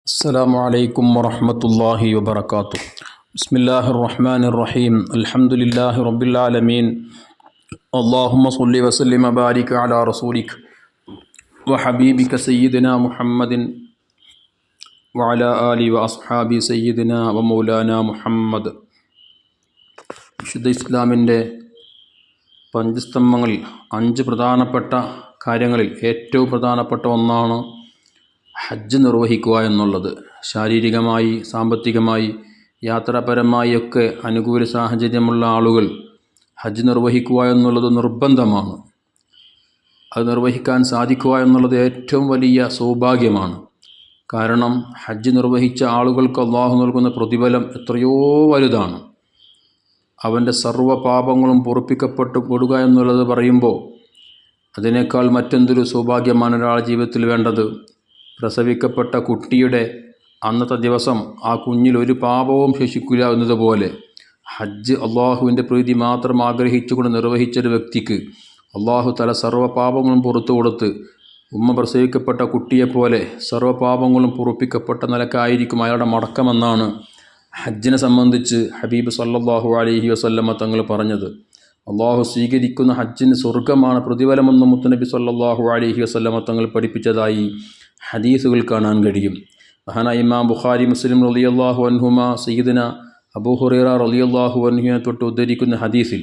السلام عليكم ورحمة الله وبركاته. بسم الله الرحمن الرحيم. الحمد لله رب العالمين. اللهم صل وسلم وبارك على رسولك وحبيبك سيدنا محمد وعلى آله وأصحابه سيدنا ومولانا മുഹമ്മദ്. വിശുദ്ധ ഇസ്ലാമിൻ്റെ പഞ്ചസ്തംഭങ്ങളിൽ 5 പ്രധാനപ്പെട്ട കാര്യങ്ങളിൽ ഏറ്റവും പ്രധാനപ്പെട്ട ഒന്നാണ് ഹജ്ജ് നിർവഹിക്കുക എന്നുള്ളത്. ശാരീരികമായി, സാമ്പത്തികമായി, യാത്രാപരമായി ഒക്കെ അനുകൂല സാഹചര്യമുള്ള ആളുകൾ ഹജ്ജ് നിർവഹിക്കുക എന്നുള്ളത് നിർബന്ധമാണ്. അത് നിർവഹിക്കാൻ സാധിക്കുക എന്നുള്ളത് ഏറ്റവും വലിയ സൗഭാഗ്യമാണ്. കാരണം ഹജ്ജ് നിർവഹിച്ച ആളുകൾക്ക് അള്ളാഹു നൽകുന്ന പ്രതിഫലം എത്രയോ വലുതാണ്. അവൻ്റെ സർവ്വ പാപങ്ങളും പൊറുപ്പിക്കപ്പെട്ടു കൊടുക്കുക എന്നുള്ളത് പറയുമ്പോൾ അതിനേക്കാൾ മറ്റെന്തൊരു സൗഭാഗ്യമാണ് ഒരാളുടെ ജീവിതത്തിൽ വേണ്ടത്. പ്രസവിക്കപ്പെട്ട കുട്ടിയുടെ അന്നത്തെ ദിവസം ആ കുഞ്ഞിൽ ഒരു പാപവും ശേഷിക്കില്ല എന്നതുപോലെ ഹജ്ജ് അള്ളാഹുവിൻ്റെ പ്രീതി മാത്രം ആഗ്രഹിച്ചുകൊണ്ട് നിർവഹിച്ചൊരു വ്യക്തിക്ക് അള്ളാഹു തല സർവ്വ പാപങ്ങളും പുറത്തു കൊടുത്ത് ഉമ്മ പ്രസവിക്കപ്പെട്ട കുട്ടിയെപ്പോലെ സർവ്വ പാപങ്ങളും പൊറുപ്പിക്കപ്പെട്ട നിലക്കായിരിക്കും അയാളുടെ മടക്കമെന്നാണ് ഹജ്ജിനെ സംബന്ധിച്ച് ഹബീബ് സല്ലല്ലാഹു അലൈഹി വസല്ലമ തങ്ങൾ പറഞ്ഞത്. അള്ളാഹു സ്വീകരിക്കുന്ന ഹജ്ജിന് സ്വർഗ്ഗമാണ് പ്രതിഫലമെന്ന് മുത്തുനബി സല്ലല്ലാഹു അലൈഹി വസല്ലമ തങ്ങൾ പഠിപ്പിച്ചതായി ഹദീസുകൾ കാണാൻ കഴിയും. മഹാനായ ഇമാം ബുഖാരി, മുസ്ലിം റളിയല്ലാഹു അൻഹുമാ സയ്യിദന അബൂ ഹുറൈറ റളിയല്ലാഹു അൻഹുവിനെ തൊട്ട് ഉദ്ധരിക്കുന്ന ഹദീസിൽ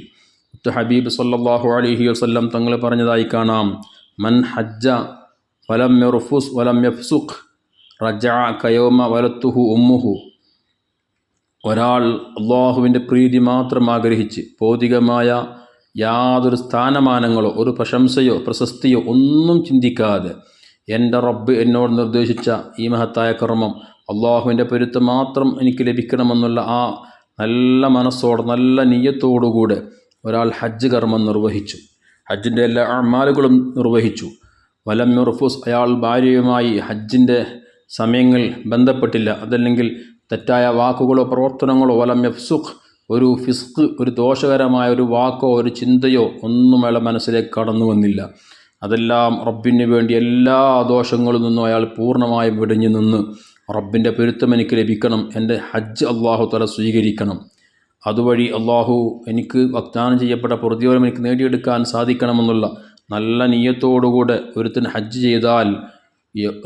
ഹബീബ് സല്ലല്ലാഹു അലൈഹി വസല്ലം തങ്ങൾ പറഞ്ഞതായി കാണാം. മൻ ഹജ്ജ വലം യർഫുസ് വലം യഫ്സുഖ് റജഅ കയൗമ വലത്തുഹു ഉമ്മുഹു. ഒരാൾ അള്ളാഹുവിൻ്റെ പ്രീതി മാത്രം ആഗ്രഹിച്ച് ഭൗതികമായ യാതൊരു സ്ഥാനമാനങ്ങളോ ഒരു പ്രശംസയോ പ്രശസ്തിയോ ഒന്നും ചിന്തിക്കാതെ എൻ്റെ റബ്ബ് എന്നോട് നിർദ്ദേശിച്ച ഈ മഹത്തായ കർമ്മം അള്ളാഹുവിൻ്റെ പൊരുത്തം മാത്രം എനിക്ക് ലഭിക്കണമെന്നുള്ള ആ നല്ല മനസ്സോടെ നല്ല നിയ്യത്തോടുകൂടെ ഒരാൾ ഹജ്ജ് കർമ്മം നിർവഹിച്ചു, ഹജ്ജിൻ്റെ എല്ലാ അമാലുകളും നിർവഹിച്ചു. വലം യുർഫുസ്, അയാൾ ഭാര്യയുമായി ഹജ്ജിൻ്റെ സമയങ്ങൾ ബന്ധപ്പെട്ടില്ല, അതല്ലെങ്കിൽ തെറ്റായ വാക്കുകളോ പ്രവർത്തനങ്ങളോ. വലം യഫ്സുഖ്, ഒരു ഫിസ്ക്, ഒരു ദോഷകരമായ ഒരു വാക്കോ ഒരു ചിന്തയോ ഒന്നും അയാളുടെ മനസ്സിലേക്ക് കടന്നു വന്നില്ല. അതെല്ലാം റബ്ബിന് വേണ്ടി എല്ലാ ദോഷങ്ങളിൽ നിന്നും അയാൾ പൂർണ്ണമായി വെടിഞ്ഞു നിന്ന് റബ്ബിൻ്റെ പൊരുത്തം എനിക്ക് ലഭിക്കണം, എൻ്റെ ഹജ്ജ് അള്ളാഹു തആല സ്വീകരിക്കണം, അതുവഴി അള്ളാഹു എനിക്ക് വാഗ്ദാനം ചെയ്യപ്പെട്ട പ്രതിഫലം എനിക്ക് നേടിയെടുക്കാൻ സാധിക്കണമെന്നുള്ള നല്ല നിയ്യത്തോടുകൂടെ ഒരുത്തൻ ഹജ്ജ് ചെയ്താൽ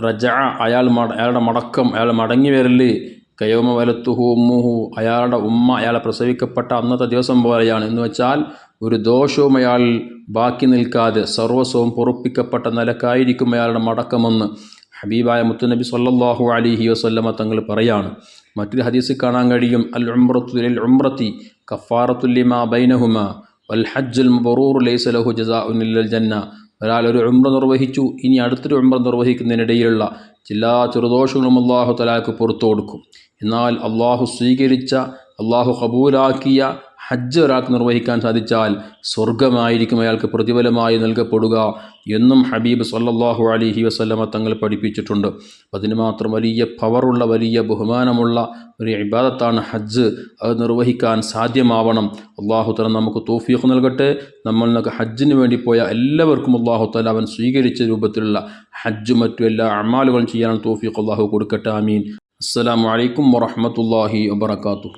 റജഅ, അയാളുടെ മടക്കം, അയാൾ മടങ്ങി വരല് കയൗമ വലത്തുഹു ഉമ്മുഹു, അയാളുടെ ഉമ്മ അയാളെ പ്രസവിക്കപ്പെട്ട അന്നത്തെ ദിവസം പോലെയാണ്. എന്ന് വെച്ചാൽ ഒരു ദോഷവും അയാൾ ബാക്കി നിൽക്കാതെ സർവസ്വവും പൊറുപ്പിക്കപ്പെട്ട നിലക്കായിരിക്കും അയാളുടെ മടക്കമെന്ന് ഹബീബായ മുത്തുനബി സല്ലല്ലാഹു അലൈഹി വസല്ലമ തങ്ങൾ പറയാണ്. മറ്റൊരു ഹദീസിൽ കാണാൻ കഴിയും, അൽ ഉംറത്തു ലിൽ ഉംറത്തി കഫാറത്തുൽ ലിമാ ബൈനഹുമാ വൽ ഹജ്ജുൽ മബ്റൂറു ലൈസ ലഹു ജസാഉൻ ഇല്ലൽ ജന്ന. ഒരാൾ ഒരു ഉംറ നിർവഹിച്ചു, ഇനി അടുത്തൊരു ഉംറ നിർവഹിക്കുന്നതിനിടയിലുള്ള എല്ലാ ചെറുദോഷങ്ങളും അള്ളാഹു തആലക്ക് പുറത്തു കൊടുക്കും. എന്നാൽ അള്ളാഹു സ്വീകരിച്ച, അള്ളാഹു കബൂലാക്കിയ ഹജ്ജ് ഒരാൾക്ക് നിർവഹിക്കാൻ സാധിച്ചാൽ സ്വർഗമായിരിക്കും അയാൾക്ക് പ്രതിഫലമായി നൽകപ്പെടുക എന്നും ഹബീബ് സല്ലല്ലാഹു അലൈഹി വസല്ലമ തങ്ങൾ പഠിപ്പിച്ചിട്ടുണ്ട്. അതിന് മാത്രം വലിയ പവറുള്ള, വലിയ ബഹുമാനമുള്ള ഒരു ഇബാദത്താണ് ഹജ്ജ്. അത് നിർവഹിക്കാൻ സാധ്യമാവണം. അള്ളാഹു തആല നമുക്ക് തൗഫീഖ് നൽകട്ടെ. നമ്മൾക്ക് ഹജ്ജിന് വേണ്ടി പോയ എല്ലാവർക്കും അള്ളാഹു തആല അവൻ സ്വീകരിച്ച രൂപത്തിലുള്ള ഹജ്ജും മറ്റു എല്ലാ അമാലുകളും ചെയ്യാൻ തൗഫീഖ് അള്ളാഹു കൊടുക്കട്ടെ. ആമീൻ. അസ്സലാമു അലൈക്കും വറഹ്മത്തുള്ളാഹി വബറകാതുഹു.